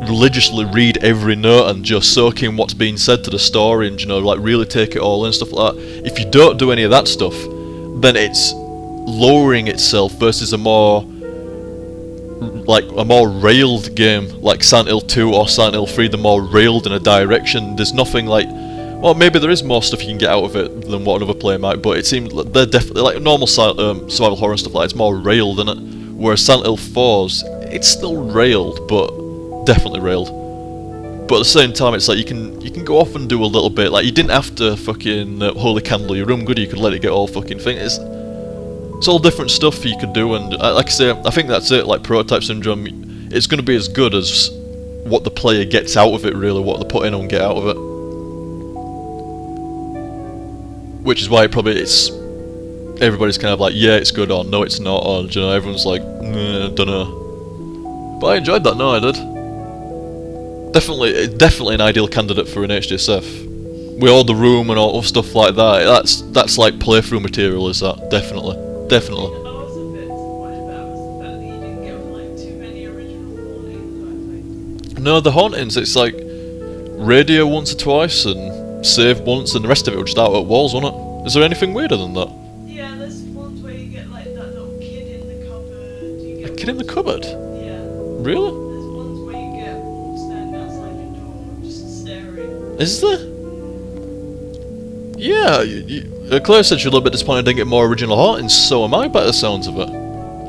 religiously read every note and just soak in what's being said to the story, and like really take it all in, stuff like that. If you don't do any of that stuff, then it's lowering itself versus a more railed game like Silent Hill 2 or Silent Hill 3. The more railed in a direction. There's nothing like, well, maybe there is more stuff you can get out of it than what another player might, but it seems like they're definitely like normal survival horror and stuff like that. It's more railed in it, whereas Silent Hill 4's, it's still railed, but definitely railed. But at the same time, it's like you can go off and do a little bit. Like, you didn't have to fucking holy candle your room, good. You could let it get all fucking thing. It's all different stuff you could do, and like I say, I think that's it. Like Prototype Syndrome, it's going to be as good as what the player gets out of it, really, what they put in and get out of it. Which is why it's everybody's kind of like, yeah, it's good, or no, it's not, or everyone's like, I don't know. But I enjoyed that. No, I did. Definitely an ideal candidate for an HTSF. With all the room and all stuff like that. That's like playthrough material, is that? Definitely. I was a bit disappointed about was the fact that you didn't get like too many original hauntings. No, the hauntings, it's like radio once or twice and save once, and the rest of it will just out at walls, won't it? Is there anything weirder than that? Yeah, there's ones where you get like that little kid in the cupboard. A kid in the cupboard? Yeah. Really? There's ones where you get wolves standing outside your door, just staring. Is there? Yeah, Claire said she's a little bit disappointed I didn't get more original hauntings, so am I by the sounds of it.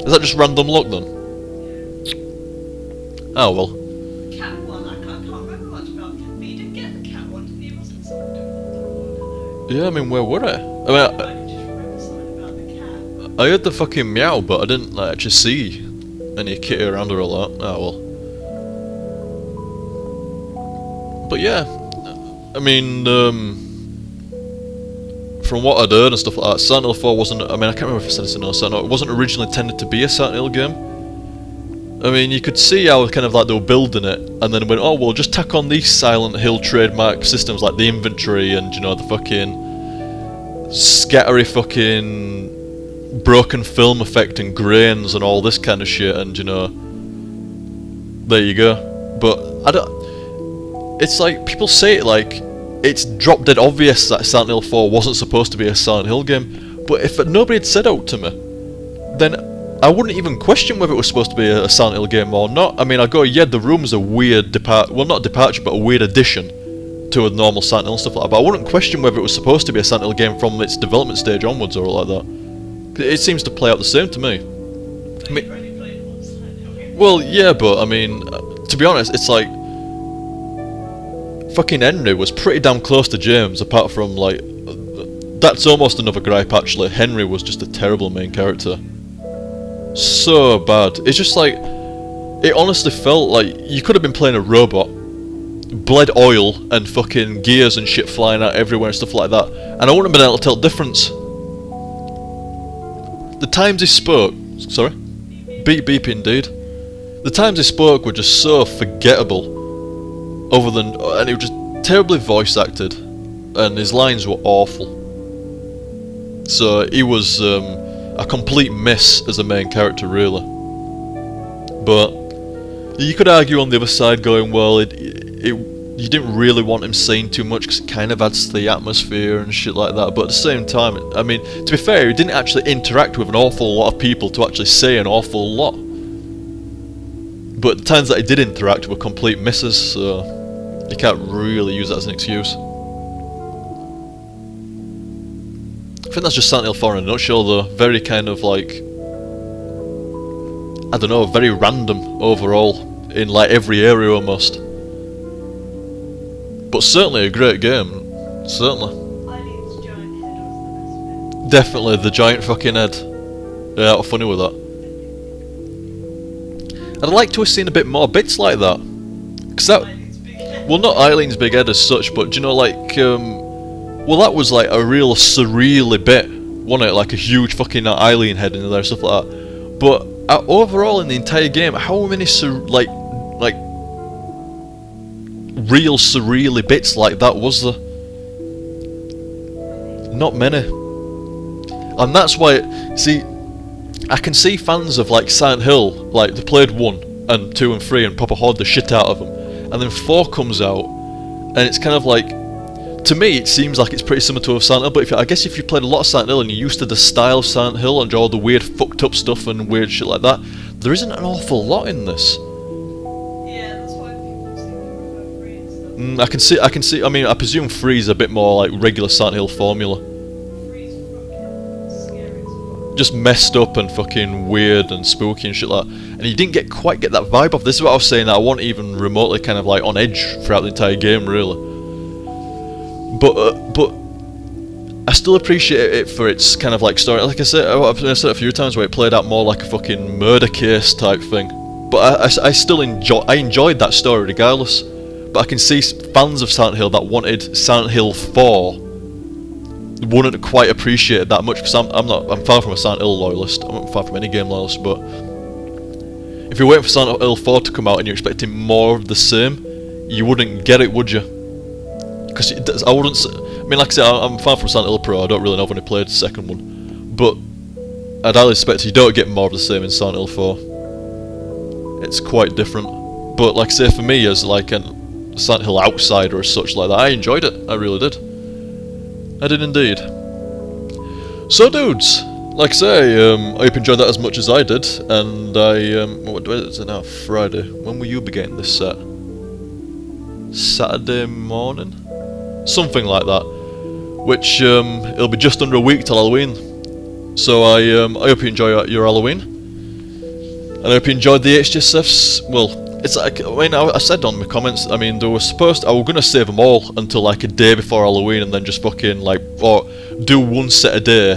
Is that just random luck then? Yeah. Oh well. Cat one, I can't remember much about it, but you did get the cat one, didn't you? Wasn't something different? Yeah, I mean, where were I? I can just remember something about the cat. I heard the fucking meow, but I didn't like, actually see any kitty around her or that. Oh well. But yeah, I mean, from what I'd heard and stuff like that, Silent Hill 4 wasn't, I mean, I can't remember if I said this or not, it wasn't originally intended to be a Silent Hill game. I mean, you could see how kind of like they were building it, and then went, oh, well, just tack on these Silent Hill trademark systems like the inventory and, the fucking scattery fucking broken film effect and grains and all this kind of shit, and, there you go. But, I don't, it's like, people say it like, it's drop dead obvious that Silent Hill 4 wasn't supposed to be a Silent Hill game, but if nobody had said out to me, then I wouldn't even question whether it was supposed to be a Silent Hill game or not. I mean, I'd go, yeah, the room's a weird not departure, but a weird addition to a normal Silent Hill and stuff like that, but I wouldn't question whether it was supposed to be a Silent Hill game from its development stage onwards or like that. It seems to play out the same to me. Well, yeah, but I mean, to be honest, it's like, fucking Henry was pretty damn close to James, apart from, like, that's almost another gripe actually. Henry was just a terrible main character. So bad. It's just like, it honestly felt like you could have been playing a robot, bled oil and fucking gears and shit flying out everywhere and stuff like that, and I wouldn't have been able to tell the difference. The times he spoke, sorry? Beep beep indeed. The times he spoke were just so forgettable. Other than, and he was just terribly voice acted, and his lines were awful. So he was a complete miss as a main character, really. But you could argue on the other side, going, well, you didn't really want him saying too much because it kind of adds to the atmosphere and shit like that. But at the same time, I mean, to be fair, he didn't actually interact with an awful lot of people to actually say an awful lot. But the times that he did interact were complete misses, so you can't really use that as an excuse. I think that's just Silent Hill 4 in a nutshell, though. Very kind of like, I don't know, very random overall in like every area almost. But certainly a great game. Certainly. Eileen's giant head was the best bit. Definitely the giant fucking head. Yeah, I'm funny with that. I'd like to have seen a bit more bits like that. Cause that, well, not Eileen's big head as such, but do you know, like, well, that was like a real surreal bit, wasn't it? Like a huge fucking Eileen head in there, stuff like that. But overall in the entire game, how many like real surreal bits like that was there? Not many. And that's why, see, I can see fans of like Silent Hill, like they played 1 and 2 and 3 and proper hoard the shit out of them. and then 4 comes out, and it's kind of like, to me, it seems like it's pretty similar to Silent Hill, but I guess if you played a lot of Silent Hill and you're used to the style of Silent Hill and all the weird fucked up stuff and weird shit like that, there isn't an awful lot in this. Yeah, that's why people seem to prefer 3 and stuff. I can see, I mean, I presume 3 is a bit more like regular Silent Hill formula. 3's fucking scary as fuck. Just messed up and fucking weird and spooky and shit like that. And you didn't quite get that vibe off. This is what I was saying, that I wasn't even remotely kind of like on edge throughout the entire game, really. But I still appreciate it for its kind of like story. Like I said, I've said it a few times, where it played out more like a fucking murder case type thing. But I still enjoyed that story regardless. But I can see fans of Silent Hill that wanted Silent Hill 4 wouldn't quite appreciate it that much, because I'm far from a Silent Hill loyalist. I'm far from any game loyalist. But if you're waiting for Silent Hill 4 to come out and you're expecting more of the same, you wouldn't get it, would you? Because I wouldn't. I mean, like I said, I'm far from Silent Hill Pro. I don't really know if I played the second one, but I'd highly expect you don't get more of the same in Silent Hill 4. It's quite different. But like I say, for me as like a Silent Hill outsider or such like that, I enjoyed it. I really did. I did indeed. So, dudes, like I say, I hope you enjoyed that as much as I did. And what is it now? Friday. When will you be getting this set? Saturday morning? Something like that. Which it'll be just under a week till Halloween. So I hope you enjoy your Halloween. And I hope you enjoyed the HTSFs. Well, it's like, I mean, I said on my comments, I mean, I was gonna save them all until like a day before Halloween, and then just fucking like, or do one set a day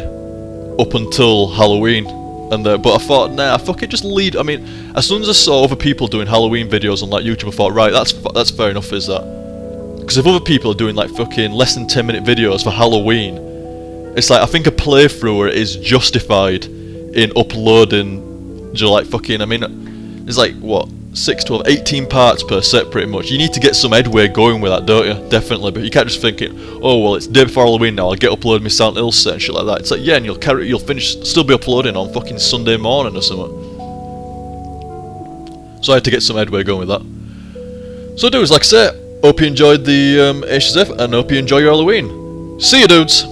up until Halloween. And but I thought, nah, fuck it, just lead. I mean, as soon as I saw other people doing Halloween videos on like YouTube, I thought, right, that's fair enough, is that? Because if other people are doing like fucking less than 10-minute videos for Halloween, it's like, I think a playthrough is justified in uploading, like fucking, I mean, it's like, what, 6, 12, 18 parts per set pretty much. You need to get some headway going with that, don't you? Definitely, but you can't just think it, oh well, it's the day before Halloween now, I'll get uploading my Silent Hill set and shit like that. It's like, yeah, and you'll still be uploading on fucking Sunday morning or something. So I had to get some headway going with that. So dudes, like I say, hope you enjoyed the HTSF, and hope you enjoy your Halloween. See you, dudes!